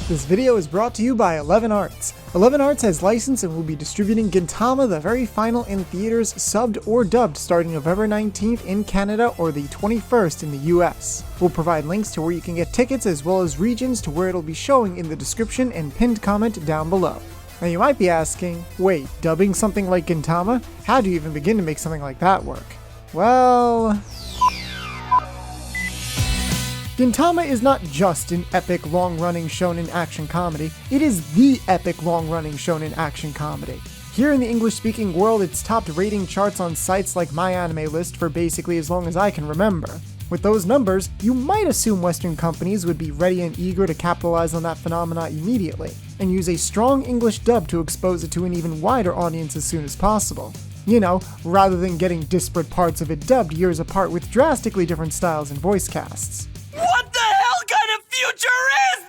This video is brought to you by 11 Arts. 11 Arts has licensed and will be distributing Gintama, the very final, in theaters, subbed or dubbed starting November 19th in Canada or the 21st in the US. We'll provide links to where you can get tickets as well as regions to where it'll be showing in the description and pinned comment down below. Now you might be asking, wait, dubbing something like Gintama? How do you even begin to make something like that work? Well... Gintama is not just an epic long-running shonen action comedy, it is the epic long-running shonen action comedy. Here in the English-speaking world, it's topped rating charts on sites like MyAnimeList for basically as long as I can remember. With those numbers, you might assume Western companies would be ready and eager to capitalize on that phenomena immediately, and use a strong English dub to expose it to an even wider audience as soon as possible. You know, rather than getting disparate parts of it dubbed years apart with drastically different styles and voice casts. What the hell kind of future is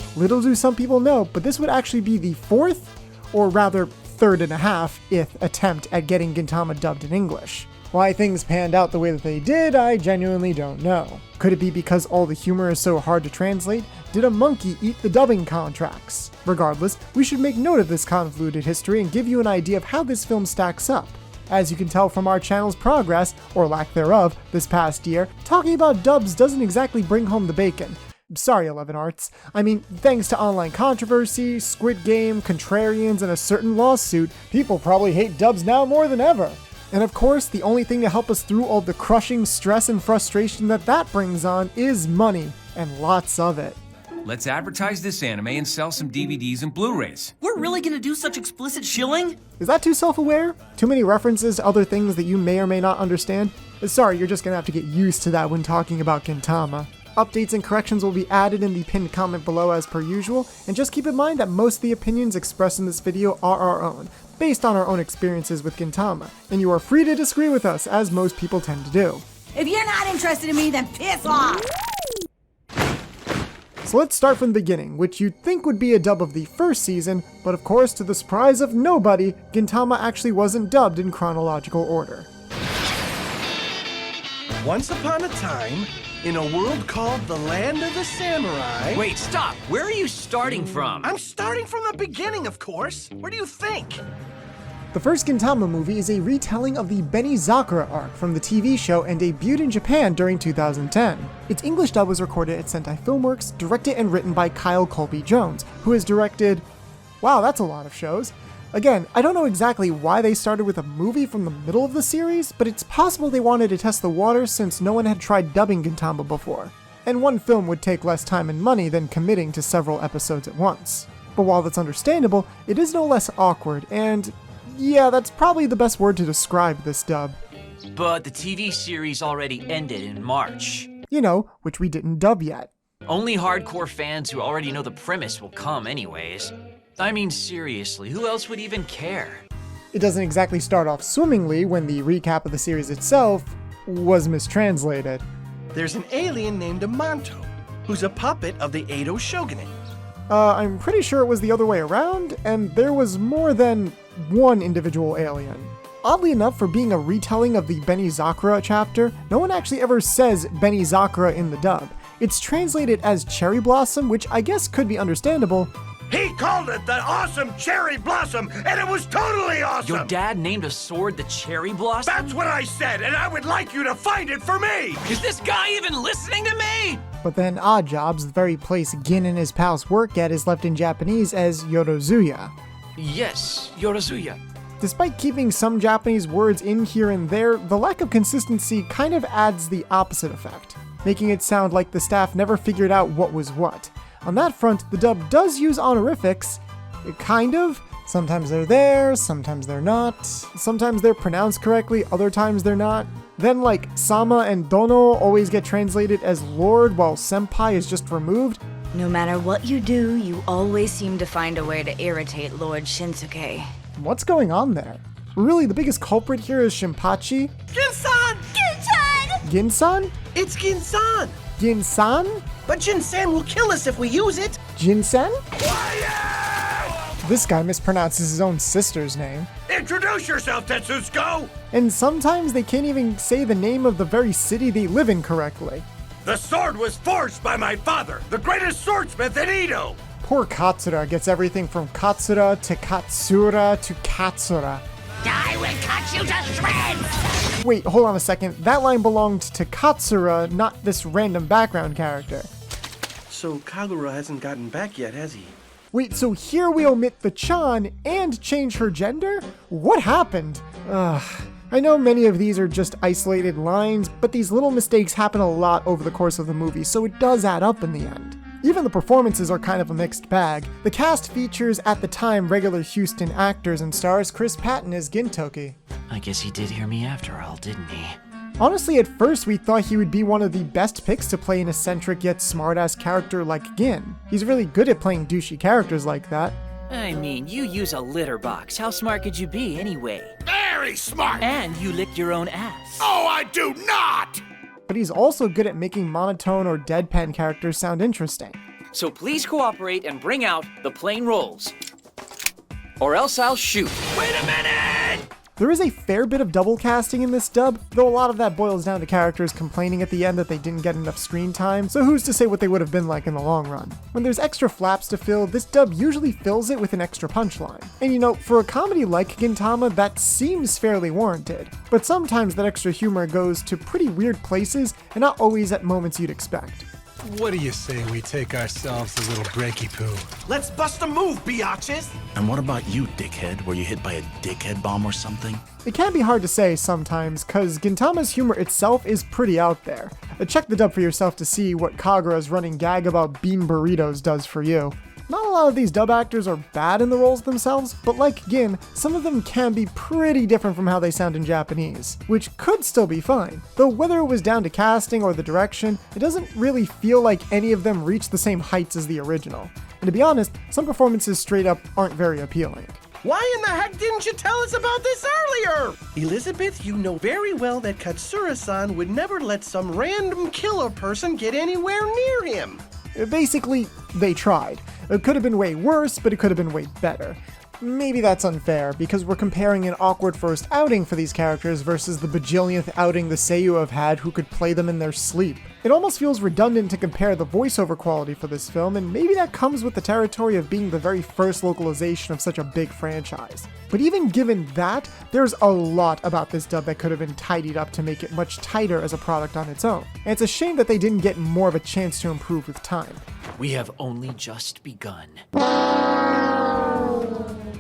this? Little do some people know, but this would actually be the fourth, or rather third and a half-th attempt at getting Gintama dubbed in English. Why things panned out the way that they did, I genuinely don't know. Could it be because all the humor is so hard to translate? Did a monkey eat the dubbing contracts? Regardless, we should make note of this convoluted history and give you an idea of how this film stacks up. As you can tell from our channel's progress, or lack thereof, this past year, talking about dubs doesn't exactly bring home the bacon. Sorry, 11 Arts. I mean, thanks to online controversy, Squid Game, contrarians, and a certain lawsuit, people probably hate dubs now more than ever. And of course, the only thing to help us through all the crushing stress and frustration that brings on is money, and lots of it. Let's advertise this anime and sell some DVDs and Blu-rays. We're really gonna do such explicit shilling? Is that too self-aware? Too many references to other things that you may or may not understand? Sorry, you're just gonna have to get used to that when talking about Gintama. Updates and corrections will be added in the pinned comment below as per usual, and just keep in mind that most of the opinions expressed in this video are our own, based on our own experiences with Gintama, and you are free to disagree with us, as most people tend to do. If you're not interested in me, then piss off! So let's start from the beginning, which you'd think would be a dub of the first season, but of course, to the surprise of nobody, Gintama actually wasn't dubbed in chronological order. Once upon a time, in a world called the Land of the Samurai... Wait, stop! Where are you starting from? I'm starting from the beginning, of course. Where do you think? The first Gintama movie is a retelling of the Benizakura arc from the TV show and debuted in Japan during 2010. Its English dub was recorded at Sentai Filmworks, directed and written by Kyle Colby-Jones, who has directed... wow, that's a lot of shows. Again, I don't know exactly why they started with a movie from the middle of the series, but it's possible they wanted to test the waters since no one had tried dubbing Gintama before. And one film would take less time and money than committing to several episodes at once. But while that's understandable, it is no less awkward, and yeah, that's probably the best word to describe this dub. But the TV series already ended in March. You know, which we didn't dub yet. Only hardcore fans who already know the premise will come anyways. I mean, seriously, who else would even care? It doesn't exactly start off swimmingly when the recap of the series itself was mistranslated. There's an alien named Amanto, who's a puppet of the Edo shogunate. I'm pretty sure it was the other way around, and there was more than one individual alien. Oddly enough, for being a retelling of the Benizakura chapter, no one actually ever says Benizakura in the dub. It's translated as Cherry Blossom, which I guess could be understandable. He called it the awesome Cherry Blossom, and it was totally awesome! Your dad named a sword the Cherry Blossom? That's what I said, and I would like you to find it for me! Is this guy even listening to me? But then Odd Jobs, the very place Gin and his pals work at, is left in Japanese as Yorozuya. Yes, Yorozuya. Despite keeping some Japanese words in here and there, the lack of consistency kind of adds the opposite effect, making it sound like the staff never figured out what was what. On that front, the dub does use honorifics, kind of. Sometimes they're there, sometimes they're not. Sometimes they're pronounced correctly, other times they're not. Then like Sama and Dono always get translated as Lord while Senpai is just removed. No matter what you do, you always seem to find a way to irritate Lord Shinsuke. What's going on there? Really, the biggest culprit here is Shinpachi? Ginsan! Ginsan! Ginsan? It's Ginsan! Ginsan? But Jinsan will kill us if we use it! Jinsen? Quiet! This guy mispronounces his own sister's name. Introduce yourself, Tetsuko! And sometimes they can't even say the name of the very city they live in correctly. The sword was forged by my father, the greatest swordsmith in Edo! Poor Katsura gets everything from Katsura to Katsura to Katsura. I will cut you to shreds! Wait, hold on a second. That line belonged to Katsura, not this random background character. So Kagura hasn't gotten back yet, has he? Wait, so here we omit the Chan and change her gender? What happened? Ugh. I know many of these are just isolated lines, but these little mistakes happen a lot over the course of the movie, so it does add up in the end. Even the performances are kind of a mixed bag. The cast features, at the time, regular Houston actors and stars Chris Patton as Gintoki. I guess he did hear me after all, didn't he? Honestly, at first we thought he would be one of the best picks to play an eccentric yet smartass character like Gin. He's really good at playing douchey characters like that. I mean, you use a litter box. How smart could you be anyway? Very smart! And you licked your own ass. Oh, I do not! But he's also good at making monotone or deadpan characters sound interesting. So please cooperate and bring out the plain rolls. Or else I'll shoot. Wait a minute! There is a fair bit of double casting in this dub, though a lot of that boils down to characters complaining at the end that they didn't get enough screen time, so who's to say what they would have been like in the long run. When there's extra flaps to fill, this dub usually fills it with an extra punchline. And you know, for a comedy like Gintama, that seems fairly warranted. But sometimes that extra humor goes to pretty weird places, and not always at moments you'd expect. What do you say we take ourselves a little breaky poo? Let's bust a move, biatches! And what about you, dickhead? Were you hit by a dickhead bomb or something? It can be hard to say sometimes, cause Gintama's humor itself is pretty out there. Check the dub for yourself to see what Kagura's running gag about bean burritos does for you. Not a lot of these dub actors are bad in the roles themselves, but like Gin, some of them can be pretty different from how they sound in Japanese, which could still be fine. Though whether it was down to casting or the direction, it doesn't really feel like any of them reach the same heights as the original. And to be honest, some performances straight up aren't very appealing. Why in the heck didn't you tell us about this earlier? Elizabeth, you know very well that Katsura-san would never let some random killer person get anywhere near him. Basically, they tried. It could have been way worse, but it could have been way better. Maybe that's unfair, because we're comparing an awkward first outing for these characters versus the bajillionth outing the seiyuu have had who could play them in their sleep. It almost feels redundant to compare the voiceover quality for this film, and maybe that comes with the territory of being the very first localization of such a big franchise. But even given that, there's a lot about this dub that could have been tidied up to make it much tighter as a product on its own. And it's a shame that they didn't get more of a chance to improve with time. We have only just begun.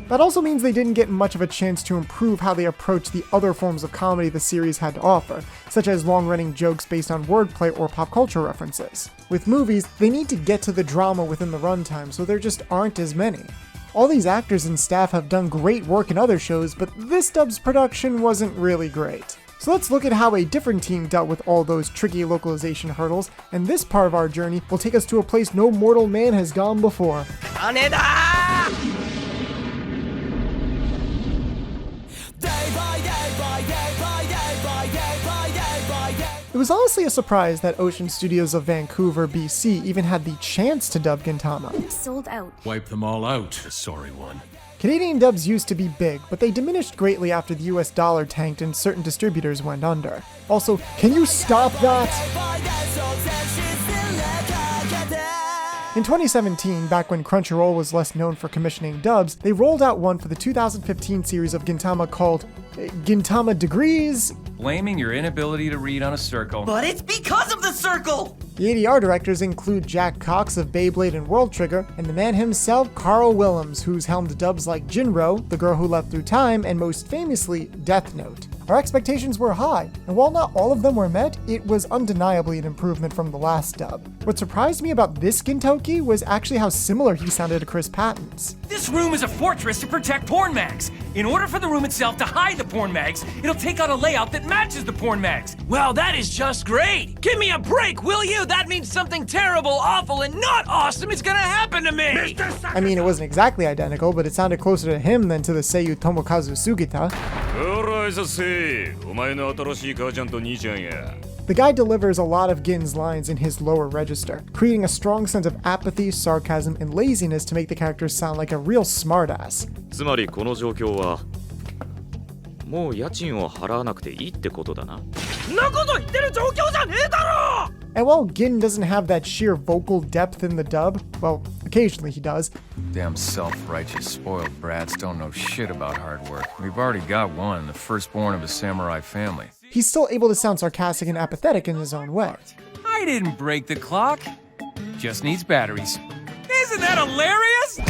That also means they didn't get much of a chance to improve how they approach the other forms of comedy the series had to offer, such as long-running jokes based on wordplay or pop culture references. With movies, they need to get to the drama within the runtime, so there just aren't as many. All these actors and staff have done great work in other shows, but this dub's production wasn't really great. So let's look at how a different team dealt with all those tricky localization hurdles, and this part of our journey will take us to a place no mortal man has gone before. It was honestly a surprise that Ocean Studios of Vancouver, BC even had the chance to dub Gintama. Sold out. Wipe them all out, sorry one. Canadian dubs used to be big, but they diminished greatly after the US dollar tanked and certain distributors went under. Also, can you stop that? In 2017, back when Crunchyroll was less known for commissioning dubs, they rolled out one for the 2015 series of Gintama called Gintama Degrees. Blaming your inability to read on a circle. But it's because of the circle! The ADR directors include Jack Cox of Beyblade and World Trigger, and the man himself, Carl Willems, who's helmed dubs like Jinro, The Girl Who Left Through Time, and most famously, Death Note. Our expectations were high, and while not all of them were met, it was undeniably an improvement from the last dub. What surprised me about this Gintoki was actually how similar he sounded to Chris Patton's. This room is a fortress to protect porn mags. In order for the room itself to hide the porn mags, it'll take out a layout that matches the porn mags. Well, that is just great! Give me a break, will you? That means something terrible, awful, and not awesome is gonna happen to me! I mean, it wasn't exactly identical, but it sounded closer to him than to the seiyuu Tomokazu Sugita. The guy delivers a lot of Gin's lines in his lower register, creating a strong sense of apathy, sarcasm, and laziness to make the characters sound like a real smartass. もう家賃を払わなくていいってことだな。And while Gin doesn't have that sheer vocal depth in the dub, well, occasionally he does. Damn self-righteous, spoiled brats don't know shit about hard work. We've already got one, the firstborn of a samurai family. He's still able to sound sarcastic and apathetic in his own way. I didn't break the clock. Just needs batteries. Isn't that hilarious?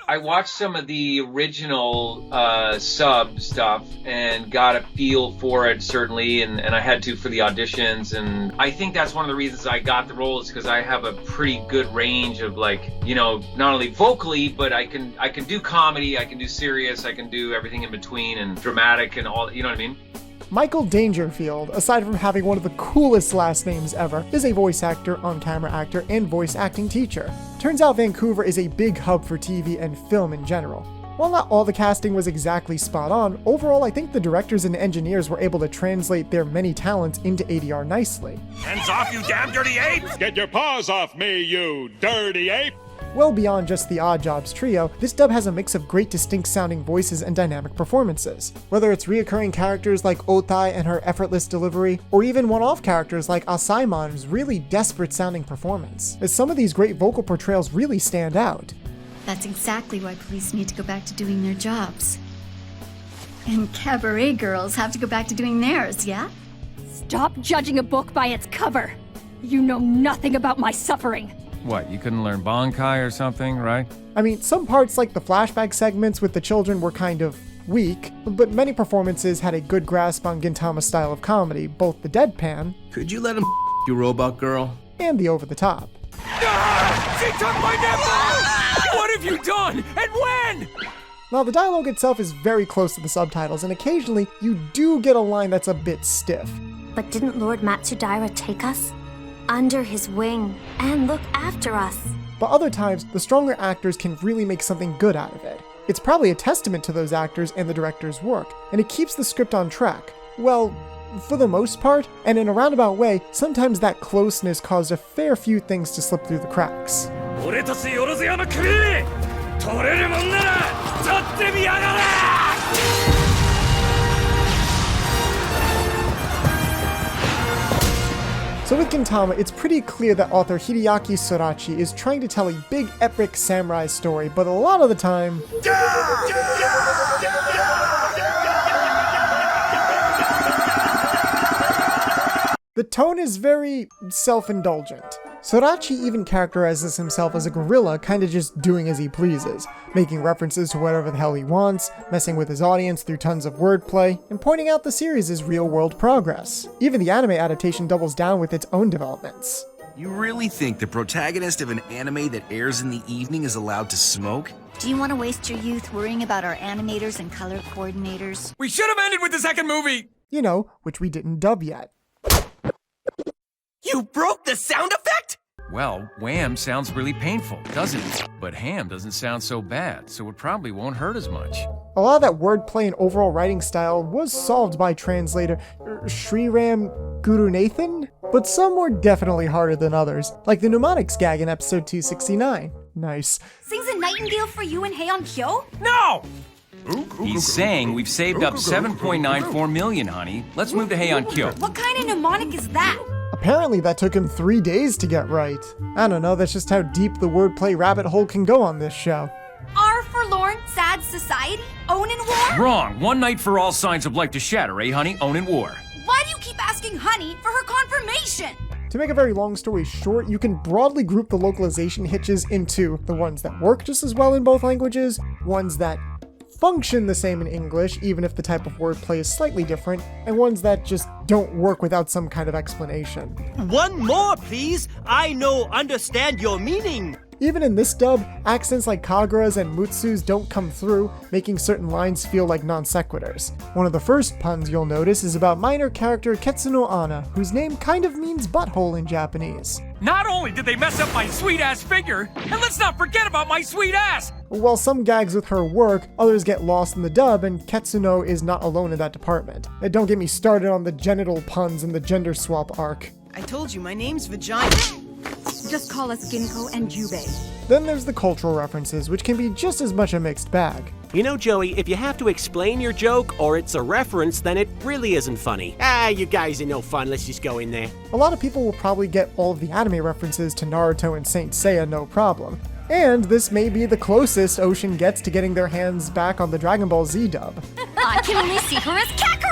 I watched some of the original sub stuff and got a feel for it, certainly, and I had to for the auditions, and I think that's one of the reasons I got the role is because I have a pretty good range of, like, you know, not only vocally, but I can do comedy, I can do serious, I can do everything in between, and dramatic and all, you know what I mean? Michael Dangerfield, aside from having one of the coolest last names ever, is a voice actor, on-camera actor, and voice acting teacher. Turns out Vancouver is a big hub for TV and film in general. While not all the casting was exactly spot on, overall I think the directors and engineers were able to translate their many talents into ADR nicely. Hands off, you damn dirty ape! Get your paws off me, you dirty ape! Well beyond just the Odd Jobs trio, this dub has a mix of great distinct sounding voices and dynamic performances. Whether it's reoccurring characters like Otai and her effortless delivery, or even one-off characters like Asaimon's really desperate sounding performance, as some of these great vocal portrayals really stand out. That's exactly why police need to go back to doing their jobs. And cabaret girls have to go back to doing theirs, yeah? Stop judging a book by its cover! You know nothing about my suffering! What, you couldn't learn Bankai or something, right? I mean, some parts like the flashback segments with the children were kind of weak, but many performances had a good grasp on Gintama style of comedy, both the deadpan... Could you let him you robot girl? ...and the over-the-top. Ah! She took my nipple! What have you done? And when? Now, the dialogue itself is very close to the subtitles, and occasionally you do get a line that's a bit stiff. But didn't Lord Matsudaira take us under his wing and look after us? But other times, the stronger actors can really make something good out of it. It's probably a testament to those actors and the director's work, and it keeps the script on track. Well, for the most part, and in a roundabout way, sometimes that closeness caused a fair few things to slip through the cracks. So with Gintama, it's pretty clear that author Hideaki Sorachi is trying to tell a big epic samurai story, but a lot of the time... the tone is very self-indulgent. Sorachi even characterizes himself as a gorilla, kinda just doing as he pleases, making references to whatever the hell he wants, messing with his audience through tons of wordplay, and pointing out the series' real-world progress. Even the anime adaptation doubles down with its own developments. You really think the protagonist of an anime that airs in the evening is allowed to smoke? Do you want to waste your youth worrying about our animators and color coordinators? We should have ended with the second movie! You know, which we didn't dub yet. You broke the sound effect? Well, wham sounds really painful, doesn't it? But ham doesn't sound so bad, so it probably won't hurt as much. A lot of that wordplay and overall writing style was solved by translator Sriram Gurunathan, but some were definitely harder than others, like the mnemonics gag in episode 269. Nice. Sings a nightingale for you and Heian Kyo? No! He's saying we've saved up 7.94 million, honey. Let's move to Heian Kyo. What kind of mnemonic is that? Apparently that took him 3 days to get right. I don't know, that's just how deep the wordplay rabbit hole can go on this show. Our forlorn, sad society? Own and war? Wrong. One night for all signs of life to shatter, eh, honey? Own and war. Why do you keep asking Honey for her confirmation? To make a very long story short, you can broadly group the localization hitches into the ones that work just as well in both languages, ones that function the same in English, even if the type of wordplay is slightly different, and ones that just don't work without some kind of explanation. One more, please! I understand your meaning! Even in this dub, accents like Kagura's and Mutsu's don't come through, making certain lines feel like non sequiturs. One of the first puns you'll notice is about minor character Ketsuno Ana, whose name kind of means butthole in Japanese. Not only did they mess up my sweet-ass figure, and let's not forget about my sweet ass! While some gags with her work, others get lost in the dub, and Ketsuno is not alone in that department. And don't get me started on the genital puns in the gender swap arc. I told you, my name's Vagina. Just call us Ginko and Jubei. Then there's the cultural references, which can be just as much a mixed bag. You know, Joey, if you have to explain your joke or it's a reference, then it really isn't funny. You guys are no fun, let's just go in there. A lot of people will probably get all of the anime references to Naruto and Saint Seiya no problem. And this may be the closest Ocean gets to getting their hands back on the Dragon Ball Z dub. I can only see her as Kakarot!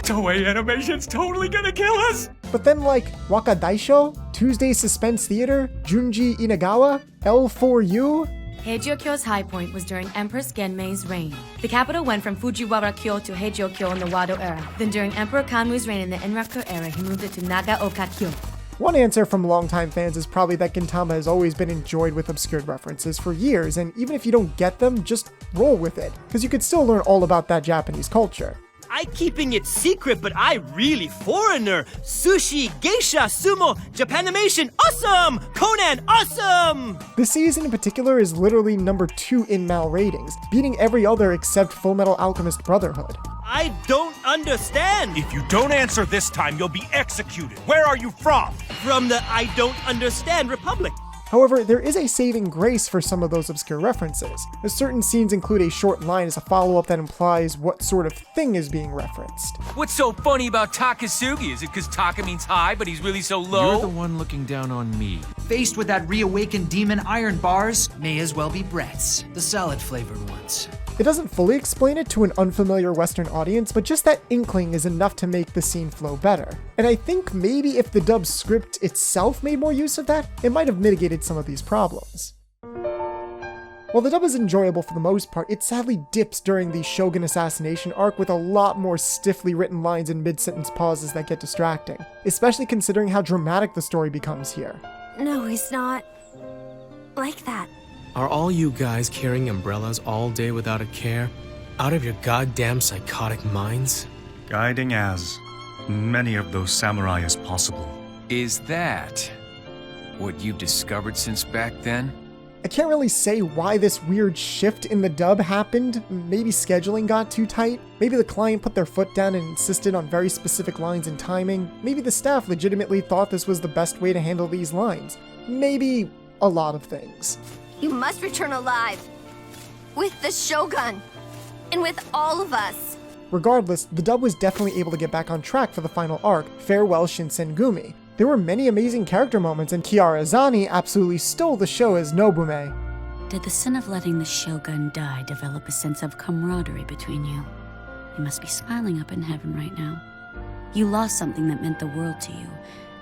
Toei Animation's totally gonna kill us! But then like Waka Daisho, Tuesday Suspense Theater, Junji Inagawa, L4U, Heijyo-kyo's high point was during Empress Genmei's reign. The capital went from Fujiwara-kyo to Heijyo-kyo in the Wado era. Then during Emperor Kanmu's reign in the Enraku era, he moved it to Nagaoka-kyo. One answer from longtime fans is probably that Gintama has always been enjoyed with obscured references for years, and even if you don't get them, just roll with it, because you could still learn all about that Japanese culture. I keeping it secret, but I really foreigner. Sushi, geisha, sumo, Japanimation, awesome! Conan, awesome! This season in particular is literally number 2 in Mal ratings, beating every other except Fullmetal Alchemist Brotherhood. I don't understand! If you don't answer this time, you'll be executed. Where are you from? From the I don't understand Republic. However, there is a saving grace for some of those obscure references, as certain scenes include a short line as a follow-up that implies what sort of thing is being referenced. What's so funny about Takasugi? Is it because Taka means high, but he's really so low? You're the one looking down on me. Faced with that reawakened demon iron bars, may as well be Brett's, the salad-flavored ones. It doesn't fully explain it to an unfamiliar Western audience, but just that inkling is enough to make the scene flow better. And I think maybe if the dub script itself made more use of that, it might have mitigated some of these problems. While the dub is enjoyable for the most part, it sadly dips during the Shogun assassination arc with a lot more stiffly written lines and mid-sentence pauses that get distracting, especially considering how dramatic the story becomes here. No, he's not like that. Are all you guys carrying umbrellas all day without a care? Out of your goddamn psychotic minds? Guiding as many of those samurai as possible. Is that what you've discovered since back then? I can't really say why this weird shift in the dub happened. Maybe scheduling got too tight. Maybe the client put their foot down and insisted on very specific lines and timing. Maybe the staff legitimately thought this was the best way to handle these lines. Maybe a lot of things. You must return alive. With the Shogun. And with all of us. Regardless, the dub was definitely able to get back on track for the final arc, Farewell Shinsengumi. There were many amazing character moments, and Kiara Zani absolutely stole the show as Nobume. Did the sin of letting the Shogun die develop a sense of camaraderie between you? You must be smiling up in heaven right now. You lost something that meant the world to you,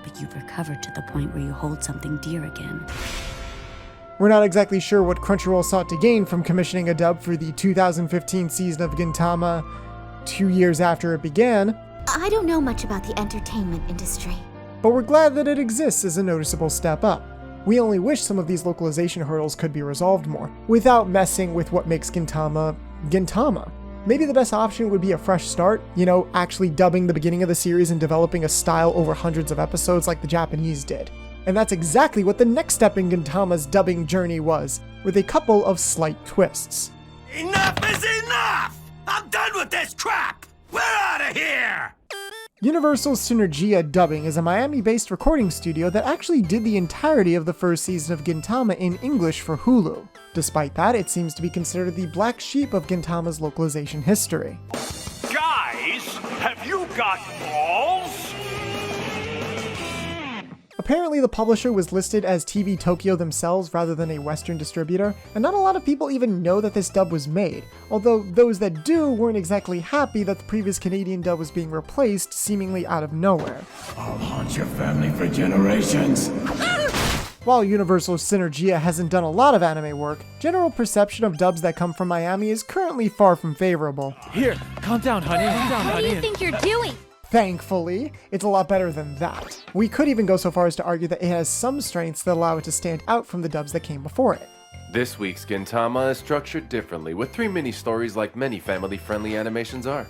but you've recovered to the point where you hold something dear again. We're not exactly sure what Crunchyroll sought to gain from commissioning a dub for the 2015 season of Gintama 2 years after it began. I don't know much about the entertainment industry. But we're glad that it exists as a noticeable step up. We only wish some of these localization hurdles could be resolved more, without messing with what makes Gintama, Gintama. Maybe the best option would be a fresh start, actually dubbing the beginning of the series and developing a style over hundreds of episodes like the Japanese did. And that's exactly what the next step in Gintama's dubbing journey was, with a couple of slight twists. Enough is enough! I'm done with this crap! We're out of here! Universal Synergia Dubbing is a Miami-based recording studio that actually did the entirety of the first season of Gintama in English for Hulu. Despite that, it seems to be considered the black sheep of Gintama's localization history. Guys, have you got balls? Apparently the publisher was listed as TV Tokyo themselves rather than a Western distributor, and not a lot of people even know that this dub was made, although those that do weren't exactly happy that the previous Canadian dub was being replaced seemingly out of nowhere. I'll haunt your family for generations. While Universal Synergia hasn't done a lot of anime work, general perception of dubs that come from Miami is currently far from favorable. Here, calm down, honey. Calm down, What honey. do you think you're doing? Thankfully, it's a lot better than that. We could even go so far as to argue that it has some strengths that allow it to stand out from the dubs that came before it. This week's Gintama is structured differently, with 3 mini-stories like many family-friendly animations are.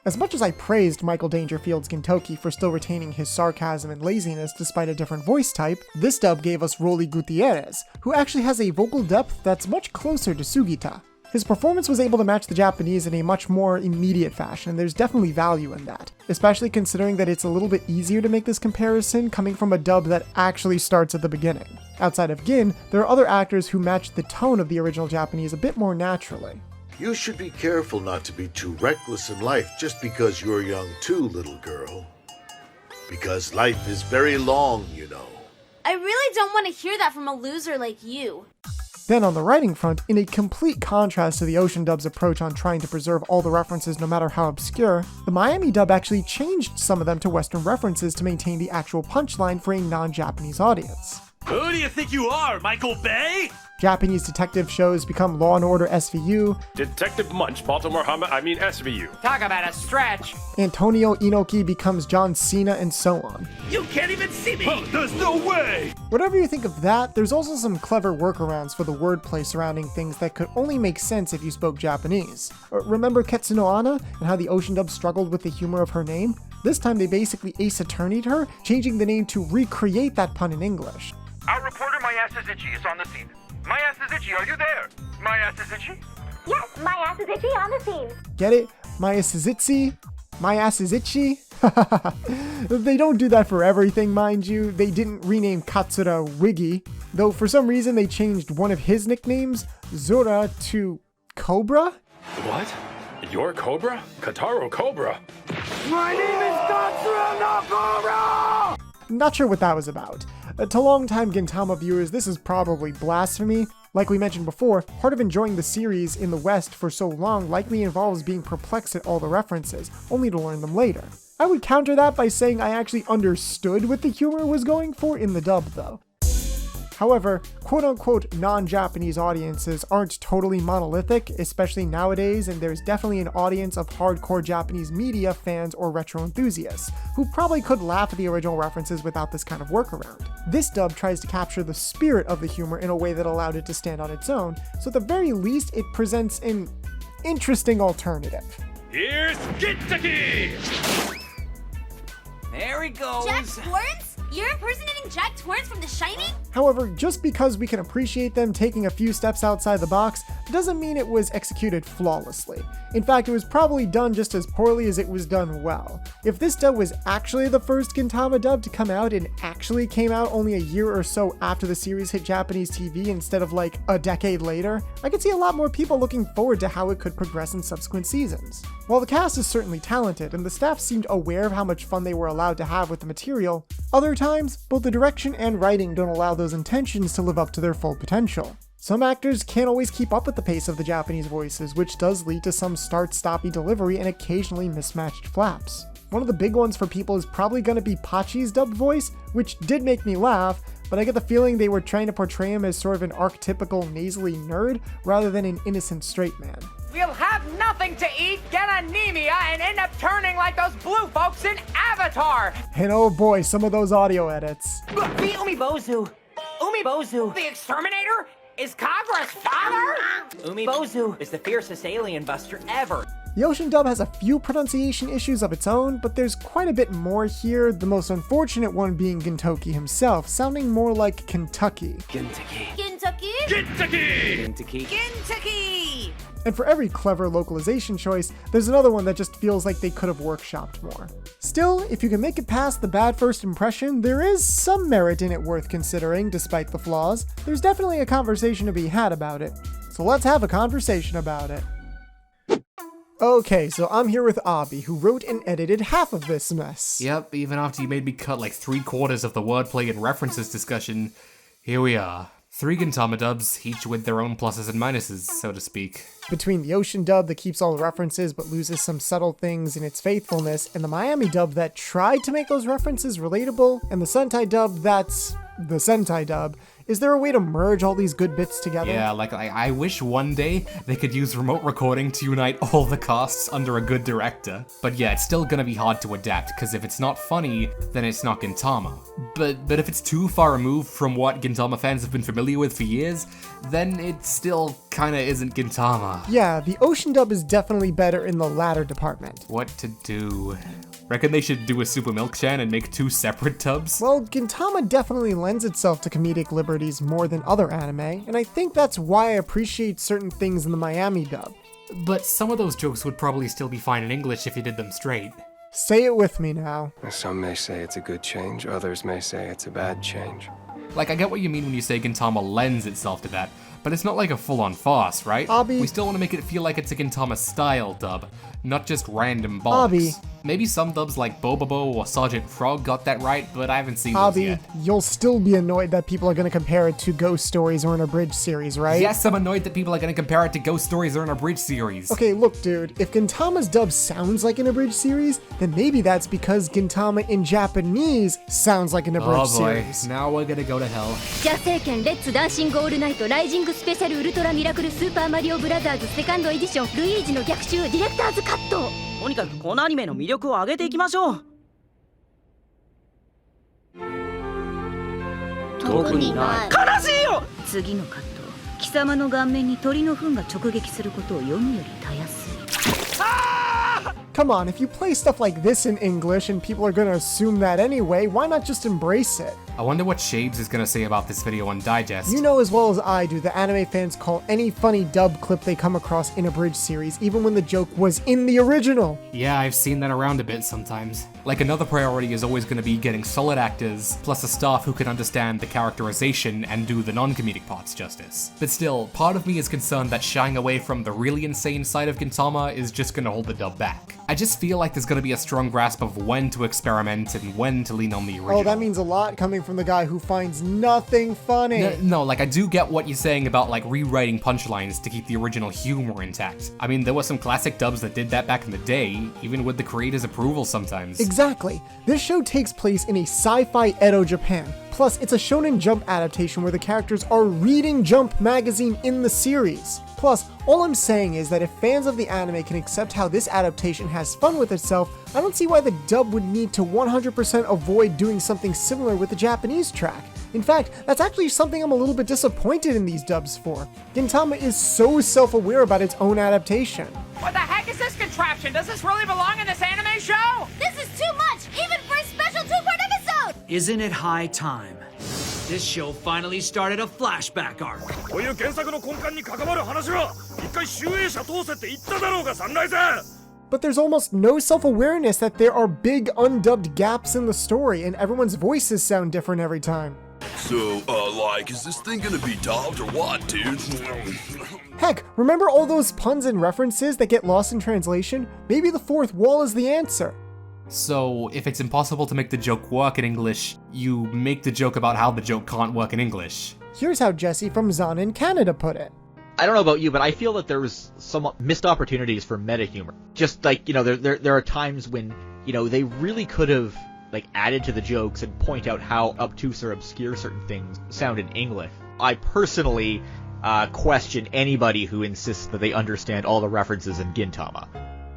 As much as I praised Michael Dangerfield's Gintoki for still retaining his sarcasm and laziness despite a different voice type, this dub gave us Rolly Gutierrez, who actually has a vocal depth that's much closer to Sugita. His performance was able to match the Japanese in a much more immediate fashion, and there's definitely value in that, especially considering that it's a little bit easier to make this comparison coming from a dub that actually starts at the beginning. Outside of Gin, there are other actors who match the tone of the original Japanese a bit more naturally. You should be careful not to be too reckless in life just because you're young too, little girl. Because life is very long, you know. I really don't want to hear that from a loser like you. Then on the writing front, in a complete contrast to the Ocean Dub's approach on trying to preserve all the references no matter how obscure, the Miami Dub actually changed some of them to Western references to maintain the actual punchline for a non-Japanese audience. Who do you think you are, Michael Bay? Japanese detective shows become Law & Order SVU. Detective Munch, Baltimore SVU. Talk about a stretch. Antonio Inoki becomes John Cena, and so on. You can't even see me! Oh, there's no way! Whatever you think of that, there's also some clever workarounds for the wordplay surrounding things that could only make sense if you spoke Japanese. Remember Ketsuno Anna and how the Ocean Dub struggled with the humor of her name? This time they basically Ace Attorney'd her, changing the name to recreate that pun in English. Our reporter Maya Suzuki is on the scene. Maya Suzuki, are you there? Maya Suzuki? Yes, my ass is itchy on the scene. Get it? Maya Suzuki? My ass is itchy? They don't do that for everything, mind you. They didn't rename Katsura Wiggy, though for some reason they changed one of his nicknames, Zora, to Cobra? What? You're Cobra? Kataro Cobra? My name is Katsura Nakora! Not sure what that was about. To longtime Gintama viewers, this is probably blasphemy. Like we mentioned before, part of enjoying the series in the West for so long likely involves being perplexed at all the references, only to learn them later. I would counter that by saying I actually understood what the humor was going for in the dub, though. However, quote-unquote non-Japanese audiences aren't totally monolithic, especially nowadays, and there's definitely an audience of hardcore Japanese media fans or retro enthusiasts, who probably could laugh at the original references without this kind of workaround. This dub tries to capture the spirit of the humor in a way that allowed it to stand on its own, so at the very least it presents an interesting alternative. Here's Gintoki! There he goes. Jack Torrance? You're impersonating Jack Torrance from The Shining? However, just because we can appreciate them taking a few steps outside the box doesn't mean it was executed flawlessly. In fact, it was probably done just as poorly as it was done well. If this dub was actually the first Gintama dub to come out and actually came out only a year or so after the series hit Japanese TV instead of like a decade later, I could see a lot more people looking forward to how it could progress in subsequent seasons. While the cast is certainly talented and the staff seemed aware of how much fun they were allowed to have with the material, other times, both the direction and writing don't allow those intentions to live up to their full potential. Some actors can't always keep up with the pace of the Japanese voices, which does lead to some start-stoppy delivery and occasionally mismatched flaps. One of the big ones for people is probably going to be Pachi's dubbed voice, which did make me laugh, but I get the feeling they were trying to portray him as sort of an archetypical nasally nerd rather than an innocent straight man. We'll have nothing to eat, get anemia, and end up turning like those blue folks in Avatar! And oh boy, some of those audio edits. Be Umibozu! Umibozu! The exterminator? Is Kagra's father? Umibozu is the fiercest alien buster ever. The Ocean Dub has a few pronunciation issues of its own, but there's quite a bit more here, the most unfortunate one being Gintoki himself, sounding more like Kentucky. Gintoki. Gintoki? Gintoki! Gintoki. Gintoki! And for every clever localization choice, there's another one that just feels like they could have workshopped more. Still, if you can make it past the bad first impression, there is some merit in it worth considering, despite the flaws. There's definitely a conversation to be had about it. So let's have a conversation about it. Okay, so I'm here with Abhi, who wrote and edited half of this mess. Yep, even after you made me cut like 3/4 of the wordplay and references discussion, here we are. 3 Gintama dubs, each with their own pluses and minuses, so to speak. Between the Ocean Dub that keeps all the references but loses some subtle things in its faithfulness, and the Miami Dub that tried to make those references relatable, and the Sentai Dub that's the Sentai Dub, is there a way to merge all these good bits together? Yeah, like I wish one day they could use remote recording to unite all the casts under a good director. But yeah, it's still gonna be hard to adapt, because if it's not funny, then it's not Gintama. But if it's too far removed from what Gintama fans have been familiar with for years, then it still kinda isn't Gintama. Yeah, the Ocean Dub is definitely better in the latter department. What to do? Reckon they should do a Super Milk-chan and make 2 separate dubs? Well, Gintama definitely lends itself to comedic liberties more than other anime, and I think that's why I appreciate certain things in the Miami dub. But some of those jokes would probably still be fine in English if you did them straight. Say it with me now. Some may say it's a good change, others may say it's a bad change. Like, I get what you mean when you say Gintama lends itself to that, but it's not like a full-on farce, right? Abhi. We still want to make it feel like it's a Gintama-style dub, not just random bollocks. Abhi. Maybe some dubs like Bobobo or Sergeant Frog got that right, but I haven't seen those yet. You'll still be annoyed that people are going to compare it to Ghost Stories or an abridged series, right? Yes, I'm annoyed that people are going to compare it to Ghost Stories or an abridged series. Okay, look, dude, if Gintama's dub sounds like an abridged series, then maybe that's because Gintama in Japanese sounds like an abridged series. Now we're gonna go to hell. ジャ政権レッツダンシングオールナイトライジングスペシャルウルトラミラクルスーパーマリオブラザーズセカンドエディションルイージの逆襲ディレクターズカット。とにかくこのアニメの魅力を上げていきましょう。特にない。悲しいよ。次のカット、貴様の顔面に鳥の糞が直撃することを読むよりたやすい。 Come on, if you play stuff like this in English and people are gonna assume that anyway, why not just embrace it? I wonder what Shades is gonna say about this video on Digest. You know as well as I do that anime fans call any funny dub clip they come across in a bridge series, even when the joke was in the original. Yeah, I've seen that around a bit sometimes. Like, another priority is always gonna be getting solid actors, plus a staff who can understand the characterization and do the non-comedic parts justice. But still, part of me is concerned that shying away from the really insane side of Gintama is just gonna hold the dub back. I just feel like there's gonna be a strong grasp of when to experiment and when to lean on the original. Oh, that means a lot coming from the guy who finds nothing funny. No, like, I do get what you're saying about, like, rewriting punchlines to keep the original humor intact. I mean, there were some classic dubs that did that back in the day, even with the creator's approval sometimes. Exactly. This show takes place in a sci-fi Edo Japan. Plus, it's a Shonen Jump adaptation where the characters are reading Jump magazine in the series. Plus, all I'm saying is that if fans of the anime can accept how this adaptation has fun with itself, I don't see why the dub would need to 100% avoid doing something similar with the Japanese track. In fact, that's actually something I'm a little bit disappointed in these dubs for. Gintama is so self-aware about its own adaptation. What the heck is this contraption? Does this really belong in this anime show? This is too much, even for a special 2-part episode! Isn't it high time? This show finally started a flashback arc. こういう原作の根幹に関わる話は一回集英社通せって言っただろうがサンライズ But there's almost no self-awareness that there are big undubbed gaps in the story and everyone's voices sound different every time. So, like, is this thing gonna be dubbed or what, dude? Heck, remember all those puns and references that get lost in translation? Maybe the fourth wall is the answer. So, if it's impossible to make the joke work in English, you make the joke about how the joke can't work in English. Here's how Jesse from Zana in Canada put it. I don't know about you, but I feel that there was some missed opportunities for meta humor. Just like, you know, there are times when, you know, they really could have, like, added to the jokes and point out how obtuse or obscure certain things sound in English. I personally question anybody who insists that they understand all the references in Gintama.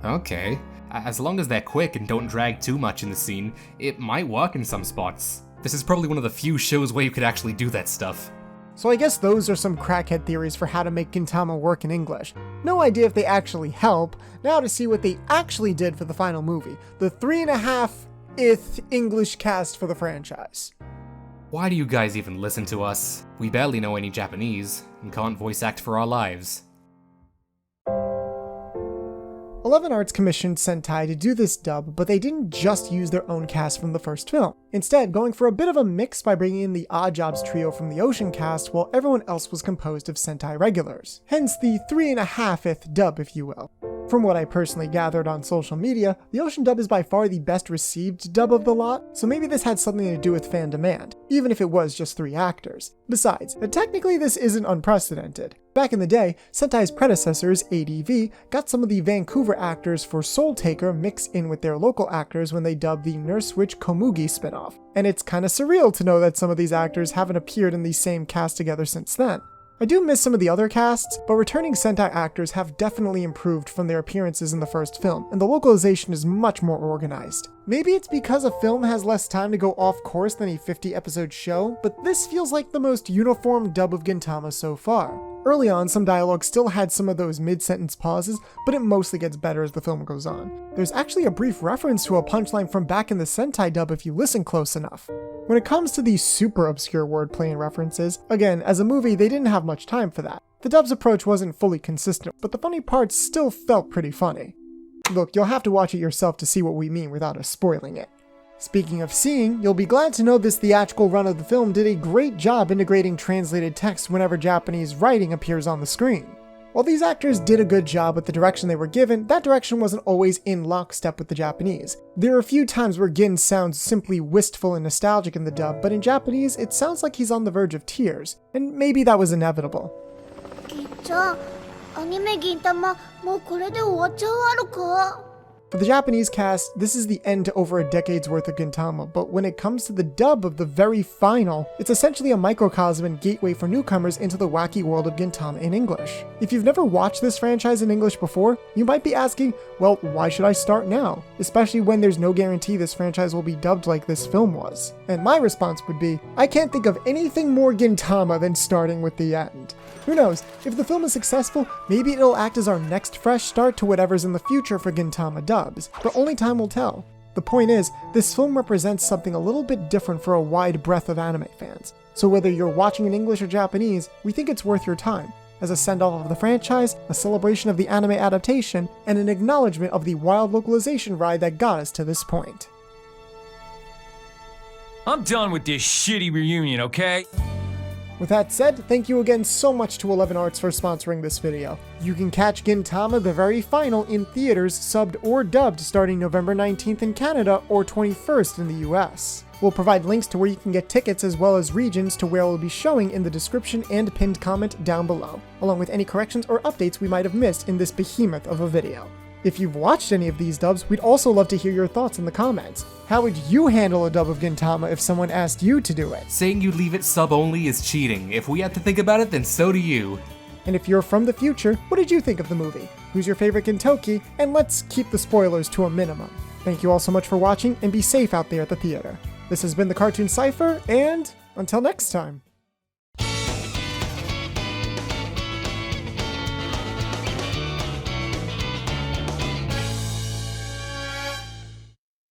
Okay. As long as they're quick and don't drag too much in the scene, it might work in some spots. This is probably one of the few shows where you could actually do that stuff. So I guess those are some crackhead theories for how to make Gintama work in English. No idea if they actually help. Now to see what they actually did for the final movie. The 3.5th English cast for the franchise. Why do you guys even listen to us? We barely know any Japanese, and can't voice act for our lives. 11 Arts commissioned Sentai to do this dub, but they didn't just use their own cast from the first film. Instead, going for a bit of a mix by bringing in the Odd Jobs trio from the Ocean cast while everyone else was composed of Sentai regulars. Hence the 3.5th dub, if you will. From what I personally gathered on social media, the Ocean dub is by far the best received dub of the lot, so maybe this had something to do with fan demand, even if it was just 3 actors. Besides, technically this isn't unprecedented. Back in the day, Sentai's predecessors, ADV, got some of the Vancouver actors for Soul Taker mixed in with their local actors when they dubbed the Nurse Witch Komugi spinoff, and it's kinda surreal to know that some of these actors haven't appeared in the same cast together since then. I do miss some of the other casts, but returning Sentai actors have definitely improved from their appearances in the first film, and the localization is much more organized. Maybe it's because a film has less time to go off course than a 50-episode show, but this feels like the most uniform dub of Gintama so far. Early on, some dialogue still had some of those mid-sentence pauses, but it mostly gets better as the film goes on. There's actually a brief reference to a punchline from back in the Sentai dub if you listen close enough. When it comes to these super obscure wordplay and references, again, as a movie they didn't have much time for that. The dub's approach wasn't fully consistent, but the funny parts still felt pretty funny. Look, you'll have to watch it yourself to see what we mean without us spoiling it. Speaking of seeing, you'll be glad to know this theatrical run of the film did a great job integrating translated text whenever Japanese writing appears on the screen. While these actors did a good job with the direction they were given, that direction wasn't always in lockstep with the Japanese. There are a few times where Gin sounds simply wistful and nostalgic in the dub, but in Japanese it sounds like he's on the verge of tears, and maybe that was inevitable. アニメ銀玉もうこれで終わっちゃうあるか For the Japanese cast, this is the end to over a decade's worth of Gintama, but when it comes to the dub of the very final, it's essentially a microcosm and gateway for newcomers into the wacky world of Gintama in English. If you've never watched this franchise in English before, you might be asking, well, why should I start now? Especially when there's no guarantee this franchise will be dubbed like this film was. And my response would be, I can't think of anything more Gintama than starting with the end. Who knows, if the film is successful, maybe it'll act as our next fresh start to whatever's in the future for Gintama dubs, but only time will tell. The point is, this film represents something a little bit different for a wide breadth of anime fans, so whether you're watching in English or Japanese, we think it's worth your time, as a send-off of the franchise, a celebration of the anime adaptation, and an acknowledgement of the wild localization ride that got us to this point. I'm done with this shitty reunion, okay? With that said, thank you again so much to 11 Arts for sponsoring this video. You can catch Gintama the very final in theaters, subbed or dubbed, starting November 19th in Canada or 21st in the US. We'll provide links to where you can get tickets as well as regions to where it will be showing in the description and pinned comment down below, along with any corrections or updates we might have missed in this behemoth of a video. If you've watched any of these dubs, we'd also love to hear your thoughts in the comments. How would you handle a dub of Gintama if someone asked you to do it? Saying you leave it sub only is cheating. If we have to think about it, then so do you. And if you're from the future, what did you think of the movie? Who's your favorite Gintoki? And let's keep the spoilers to a minimum. Thank you all so much for watching, and be safe out there at the theater. This has been the Cartoon Cipher, and until next time.